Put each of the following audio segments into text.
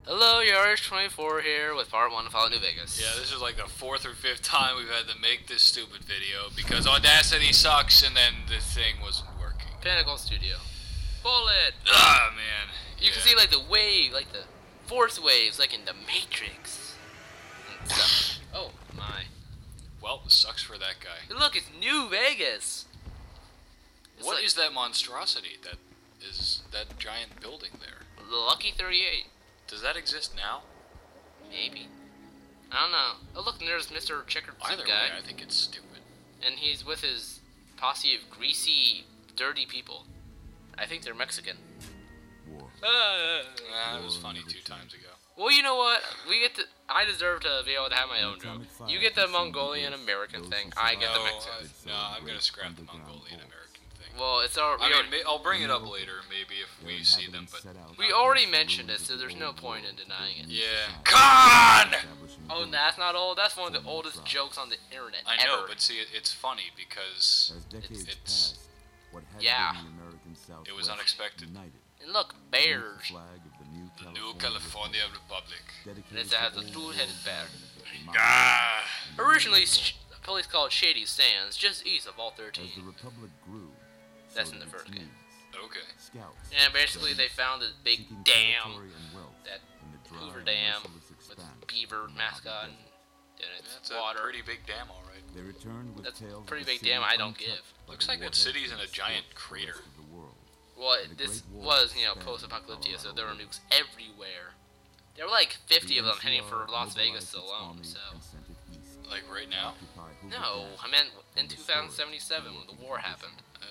Hello, Yaridovich24 here with part 1 of Fallout New Vegas. Yeah, this is like the 4th or 5th time we've had to make this stupid video because Audacity sucks and then the thing wasn't working. Pinnacle Studio. Bullet! Ah, man. You can see like the wave, like the force waves, like in the Matrix. And stuff. Oh my. Well, this sucks for that guy. Look, it's New Vegas! What is that monstrosity that is that giant building there? The Lucky 38. Does that exist now? Maybe. I don't know. Oh look, and there's Mr. Checkered Either Suit guy. way, I think it's stupid. And he's with his posse of greasy, dirty people. I think they're Mexican. That was funny 2 times ago. Well, you know what? I deserve to be able to have my own joke. You get the Mongolian American thing. I get the Mexican. No, I'm gonna scrap the Mongolian American thing. Well, it's our. I'll bring it up later, maybe if we see them, but We already mentioned it, so there's no point in denying it. yeah. Con! Oh, and that's not old. That's one of the oldest jokes on the internet. I know, ever. but see, it's funny because it's Yeah. it was unexpected. And look, bears. The New California Republic. And it has a two-headed bear. Ah! Originally, police called Shady Sands, just east of all 13. That's in the first game. Okay. And basically, they found a big dam, that Hoover Dam, with beaver mascot, and it's That's water. a pretty big dam, all right. That's a pretty big dam. I don't give. Looks like that city's in a giant crater. Well, this was, post-apocalyptic, so there were nukes everywhere. There were like 50 of them heading for Las Vegas alone, so... Like right now? No, I meant in 2077 when the war happened. Oh.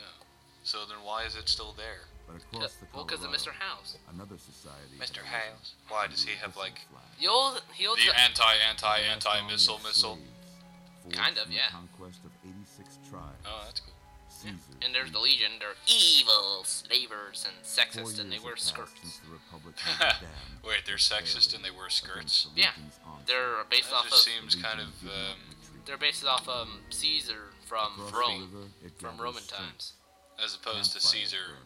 So then why is it still there? Well, because of Mr. House. Mr. Hales? Why, does he have like The old the anti-missile missile? Kind of, yeah. Oh, that's cool. Yeah. And there's the Legion. They're evil slavers and sexist, and they wear skirts. Wait, they're sexist and they wear skirts? Yeah, they're based That off just of. seems kind of They're based off Caesar from Rome, from Roman times. as opposed to Caesar.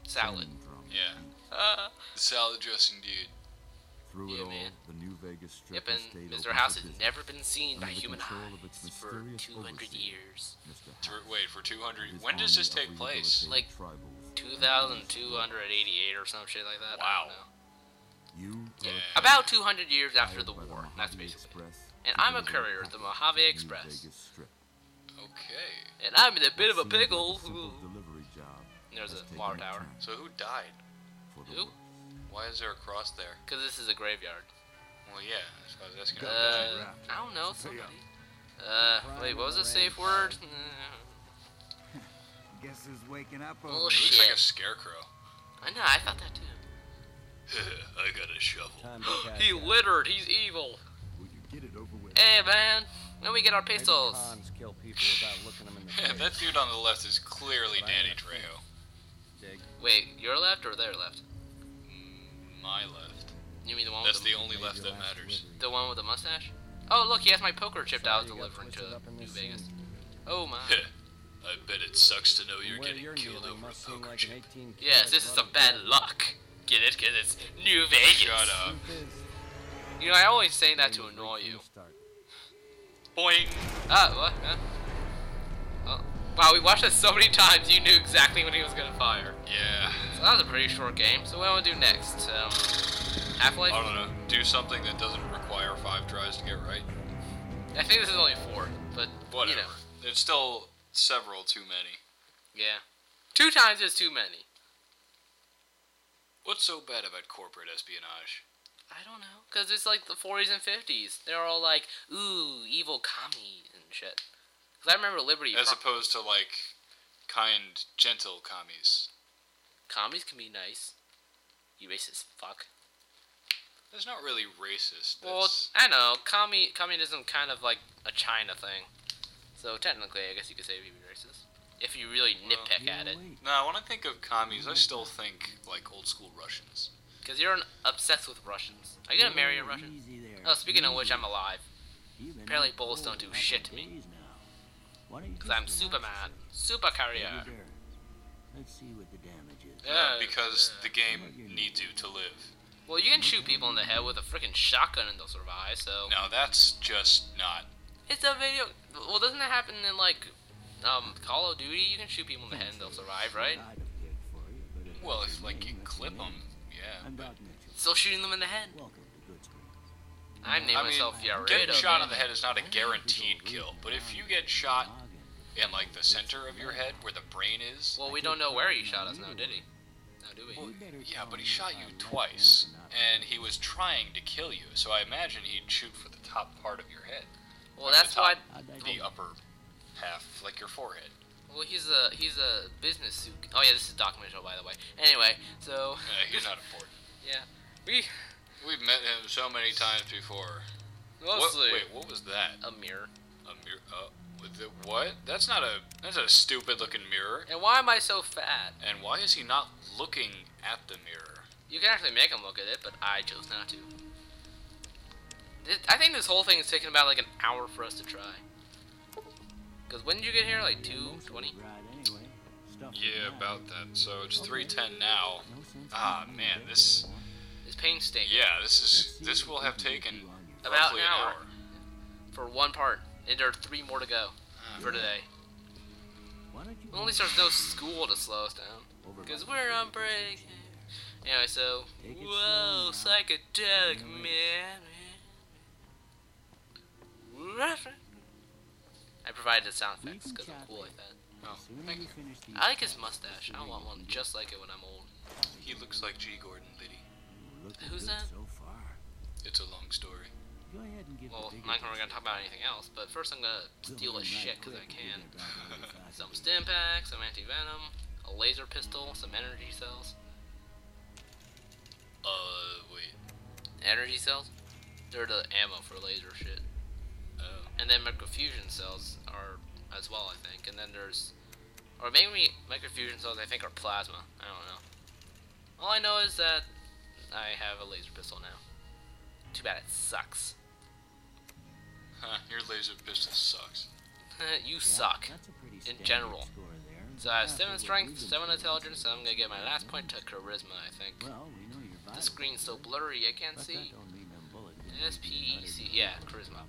Salad. Yeah. Salad dressing, dude. Yeah, man. Yep, and Mr. House has never been seen by human eyes for 200 years. Wait, for 200? When does this take place? Like 2,288 or some shit like that. Wow. I don't know. Yeah, about 200 years after the war. That's basically. And I'm a courier at the Mojave Express. Okay. And I'm in a bit of a pickle. There's a water tower. So who died? Who? Why is there a cross there? Because this is a graveyard. Well, yeah, that's what I was asking. I don't know, somebody. Wait, what was the safe word? Guess who's waking up Oh, over It looks shit. like a scarecrow. I know, I thought that too. I got a shovel. He littered, he's evil. Hey man, when we get our pistols? That dude on the left is clearly Danny Trejo. Wait, your left or their left? My left. You mean the one That's with the only left that matters. the one with the mustache? Oh look, he has my poker chip that I was delivering to New Vegas. Oh my. I bet it sucks to know you're getting killed over a poker chip. Yes, this is some bad luck. Get it? Cause it's New Vegas. Shut up. You know, I always say that to annoy you. Boing! What? Huh? Oh. Wow, we watched this so many times, you knew exactly when he was gonna fire. Yeah. So that was a pretty short game, so what do I want to do next? Half-Life? I don't know. Do something that doesn't require 5 tries to get right. I think this is only 4, but, Whatever. you know. It's still several too many. Yeah. 2 times is too many. What's so bad about corporate espionage? I don't know. Because it's like the 40s and 50s. They're all like, ooh, evil commies and shit. Because I remember Liberty... As opposed to, like, kind, gentle commies. Commies can be nice. You racist fuck. That's not really racist. Well, That's... I know. Communism kind of like a China thing. So technically, I guess you could say it'd be racist. If you really nitpick at it. No, when I think of commies, I still think, like, old school Russians. Because you're obsessed with Russians. Are you gonna marry a Russian? Oh, speaking of which, I'm alive. Apparently bullets don't do shit to me. Because I'm Superman. Super Courier. Let's see what the damage is. Because the game needs you to live. Well, you can shoot people in the head with a freaking shotgun and they'll survive, so... No, that's just not... It's a video... Well, doesn't that happen in, like, Call of Duty? You can shoot people in the head and they'll survive, right? Well, if, like, you clip them, yeah, but... Still shooting them in the head. I'm naming myself Yaridovich. Getting shot in the head is not a guaranteed kill, but if you get shot in, like, the center of your head, where the brain is... Well, we don't know where he shot us now, did he? No, do we? Well, yeah, but he shot you twice, and he was trying to kill you, so I imagine he'd shoot for the top part of your head. Well, that's why... The upper half, like your forehead. Well, he's a business suit. Oh yeah, this is a documentary show, by the way. Anyway, so... He's not important. Yeah. We've met him so many times before. Mostly. Wait, what was that? A mirror. A mirror? With it, what? That's not a stupid looking mirror. And why am I so fat? And why is he not looking at the mirror? You can actually make him look at it, but I chose not to. I think this whole thing is taking about like an hour for us to try. Because when did you get here? Like 2:20? Yeah, about that. So it's 3:10 now. Ah, man, this... It's painstaking. Yeah, this will have taken about roughly an hour. For one part. And there are 3 more to go for today. Well, at least there's no school to slow us down. Because we're on break. Anyway, so... Whoa, psychedelic, man. I provided the sound effects because I'm cool like that. Oh, thank you. I like his mustache. I want one just like it when I'm old. He looks like G. Gordon Liddy. Who's that? It's a long story. Well, I'm not going to talk about anything else, but first I'm going to steal his shit because I can. Some stim packs, some anti-venom, a laser pistol, some energy cells. Wait. Energy cells? They're the ammo for laser shit. Oh. And then microfusion cells are as well, I think. And then there's... Or maybe microfusion cells I think are plasma. I don't know. All I know is that I have a laser pistol now. Too bad it sucks. Your laser pistol sucks. You suck. In general. So I have 7 strength, 7 intelligence, so I'm gonna get my last point to charisma, I think. The screen's so blurry I can't see. SPEC, yeah, charisma.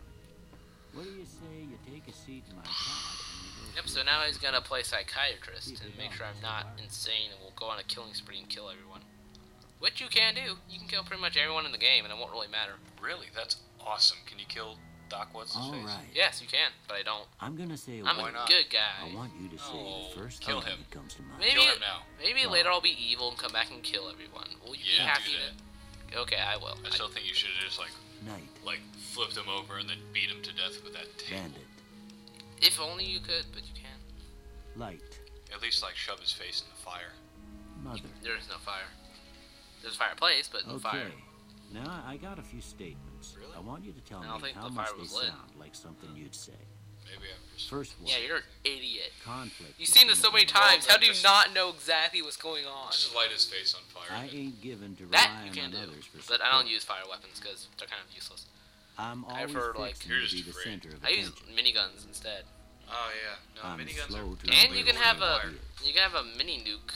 Yep, so now he's gonna play psychiatrist and make sure I'm not insane and will go on a killing spree and kill everyone. Which you can do. You can kill pretty much everyone in the game and it won't really matter. Really? That's awesome. Can you kill Doc What's-His-Face? Right. Yes, you can, but I don't. I'm gonna say I'm a good guy. I want you to say the first kill thing him. that comes to mind. Maybe, Kill him now. maybe later I'll be evil and come back and kill everyone. Will you be Yeah, happy do then? Okay, I will. I still think you should have just Night, flipped him over and then beat him to death with that tape. bandit, If only you could, but you can't. light, At least shove his face in the fire. mother. There is no fire. There's a fireplace, but no Okay. fire. Now I got a few statements. Really? I want you to tell I don't me think how the much fire they was lit. sound like something you'd say. Maybe I'm just... First one. Yeah, you're an idiot. Conflict. You've seen this so many times. How do you not know exactly what's going on? Just light his face on fire. I ain't given to That rely you can on do, others for but I don't support. use fire weapons because they're kind of useless. I'm I always prefer, like, fixing you're to just be the afraid. center of I use attention. miniguns instead. Oh, yeah. No, I'm miniguns slow are... to And obey you can orders. have a mini nuke.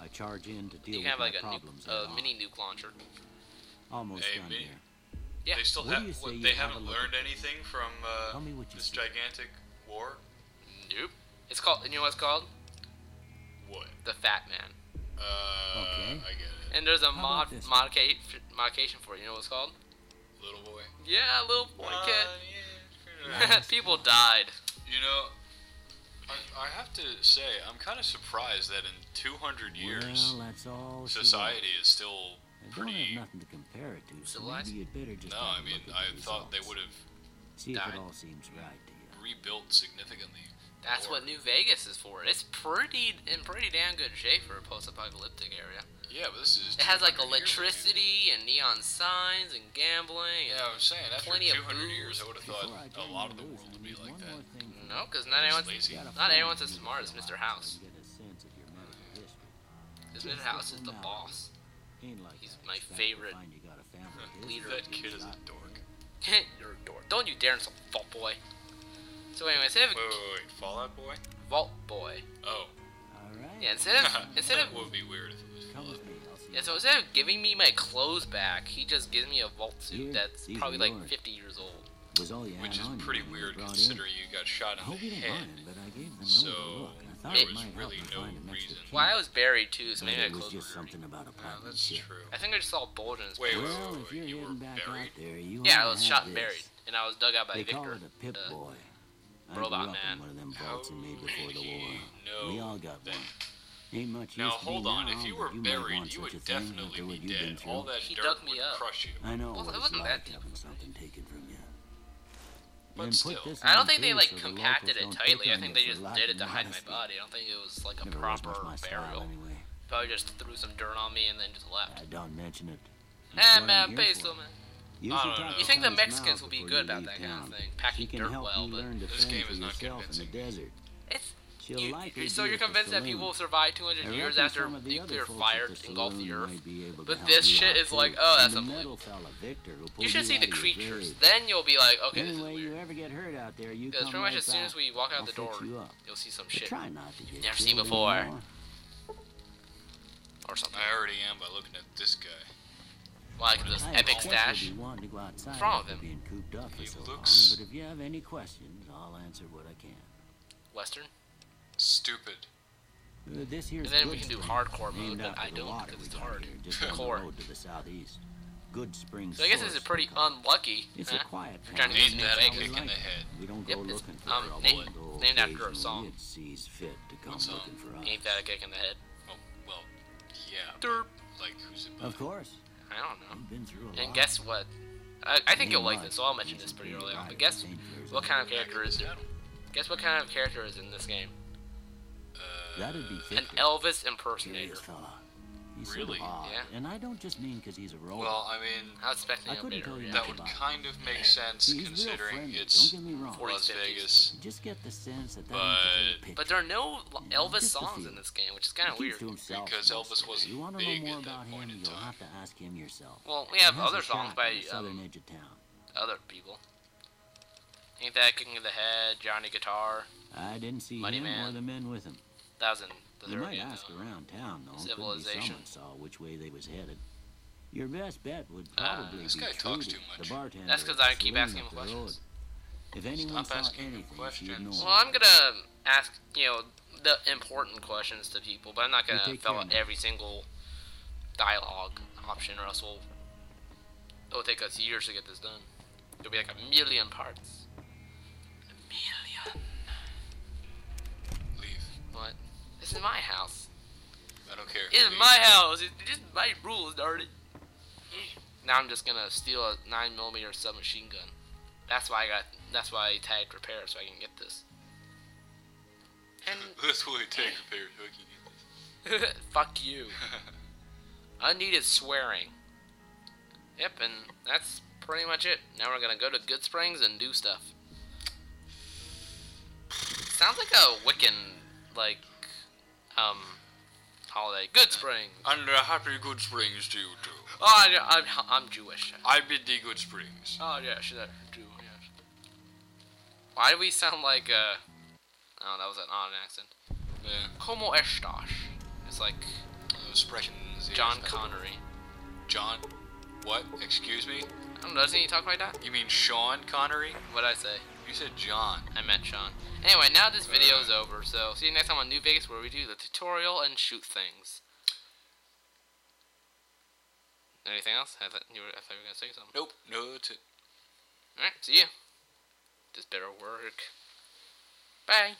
I charge in to deal You can have with like my a problems nuke, head on. mini nuke launcher. Almost Hey, done mini- here. Yeah. They still What do you say you they have a haven't look learned at anything from Tell me what you this see. gigantic war? Nope. It's called. You know what it's called? What? The Fat Man. Okay. I get it. And there's a How about this? modification for it. You know what it's called? Little boy. Yeah, little boy kid. Yeah. People died. You know, I have to say, I'm kind of surprised that in 200 years, Well, that's all she society is still wants. I don't pretty... have nothing to compare it to, so Civilized? maybe you'd better just No, have I a mean, look at I the thought they results. would have See if died. it all seems right to you. rebuilt significantly. That's more. what New Vegas is for. It's pretty damn good shape for a post-apocalyptic area. Yeah, but this is... It has like 200 years ago. electricity and neon signs and gambling. Yeah, I was saying, after plenty of 200 booze. years, I would have thought Before I a turn lot you of the loose, world I would be need like one that. more thing from No, you. because not everyone's lazy. not everyone's as smart as Mr. House. Get a sense of your medical history. Because Mr. House is the boss. Ain't like He's I my expect to favorite find you got a family leader. history. That kid is a dork. You're a dork. Don't you dare insult Vault Boy. So anyway, instead of Wait, Fallout Boy? Vault Boy, Oh. All right. yeah, instead of That would be weird if it was Come Fallout. with me. I'll see Yeah, so instead of giving me my clothes back, he just gives me a vault suit Here, that's these probably are like yours. 50 years old. Was all you Which had is on you pretty when you weird brought considering in. you got shot I in hope the you didn't head. mind it, but I gave them no So, look. I thought there it was might help really to no find an extra reason. key. Well, I was buried too, so But maybe my it was clothes just were something about a Oh, platinum that's chip. true. I think I just saw a bulge in his Wait, pants. Well, if you're you were heading back buried? out there, you Yeah, I oughta was have shot and this. buried, and I was dug out by They Victor. call it a Pip Boy. I Robot grew up Man. in one of them How vaults he made before did the he war. know We all got that? one. Ain't much Now use to be hold on, now, if you but were might buried, want you such would a thing definitely after what be you've been dead. through. All that He dirt dug me would up. crush you. I know Well, what it it's wasn't like that having something taken from you. But Then still. put this I don't on think they too, like so the compacted it locals don't tightly. pick I on think you they for just lack did of it to hide my modesty. body. I don't think it was like a Never was proper much my style burial. anyway. Probably just threw some dirt on me and then just left. Don't mention it. Eh, It's what man, I'm here peso, for. man. You I should don't talk know. to You think the Connie's Mexicans mouth will be before good you about leave that kind of town. thing? She Packing can dirt help well, you but learn to This fend game for is not yourself in the convincing me. desert. it's She'll likely so be you're at the convinced that saloon. people will survive 200 I years reckon after some of the other nuclear folks fire at the engulfed the saloon earth? might be able to But help this you shit out, is like, too. oh, that's And the unbelievable. metal fella, Victor, who You pulled should see out the of your creatures. grave. Then you'll be like, okay, this is Anyway, you weird. ever get hurt out there, you Because come pretty much right as soon back. as we walk out I'll the door, fix you up. you'll see some But shit try not to get never seen killed before. anymore. or something. I already am by looking at this guy. Like this I epic especially stash. wanted to go outside What's wrong with after him? being cooped up for He so looks- long, but if you have any questions, I'll answer what I can. Western. Stupid. This here's And then we Good can do Springs, hardcore mode, named but after I the don't water because we it's got hard. here, just down the Core. road to the southeast. Good Springs. So I guess this is Source, pretty they call it. unlucky. It's huh? a quiet If you're trying to town, get Ain't me that that's a how we kick in like the it. head? We don't Yep, go it's, looking for trouble, named- though named after a occasionally song. It sees fit to come song? looking for us. Ain't that a kick in the head? Oh, well, yeah. Derp. Like, who's it by? Of course. I don't know. We've been through a And lot. guess what? I think you'll Ain't like much, this, so I'll mention he's this a pretty big early on. But rider, guess St. Clair's what own. kind of character is it? Guess what kind of character is in this game? That'd be An Victor. Elvis impersonator. Curious fella. He's Really? sort of odd, Yeah. and I don't just mean because he's a robot. Well, I mean, I was expecting I a couldn't better tell you that much would about him. kind of make sense He's real considering friendly, it's don't get me wrong. 40s, Las 50s. Vegas. You just get the sense that that But- ain't the whole picture. But there are no Yeah, Elvis just a songs few. in this game, which is kind of He keeps weird. to himself Because most Elvis of it. wasn't You want to big know more at that about point him, in you'll time. have to ask him yourself. Well, we have He has other a songs shack by on the southern edge of town. other people. Ain't that Kicking of the Head, Johnny Guitar? I didn't see Money him Man. or the men with him. That was in the You third might game, ask though. around town, though. Could be Civilization. someone saw which way they was headed. Your best bet would probably This be guy talks Trudy, too much. the bartender. That's 'cause at the I keep saloon asking up him the questions. road. If anyone Stop saw asking him anything, she'd questions. know. Well, I'm gonna ask, the important questions to people, but I'm not gonna take fill care out now. every single dialogue option, or else it'll take us years to get this done. It'll be like 1,000,000 parts. 1,000,000. Leave. What? This is my house. I don't care. It's Leave. my house. It's just my rules, darn Now I'm just gonna steal a 9mm submachine gun. That's why I tagged repair so I can get this. And That's what it takes to pay your hooky. fuck you. Unneeded swearing. Yep, and that's pretty much it. Now we're gonna go to Good Springs and do stuff. Sounds like a Wiccan, holiday. Good Springs. And happy Good Springs to you too. Oh, I'm Jewish. I bid thee Good Springs. Oh, yeah, sure, that too, yes. Why do we sound like, oh, that was an odd accent. Yeah. Como estas? It's like Expressions. John yes. Connery. John? What? Excuse me? I don't know, doesn't he talk like that? You mean Sean Connery? What'd I say? You said John. I meant Sean. Anyway, now this video is over, so see you next time on New Vegas where we do the tutorial and shoot things. Anything else? I thought you were gonna say something. Nope. No, that's it. Alright, see you. This better work. Bye.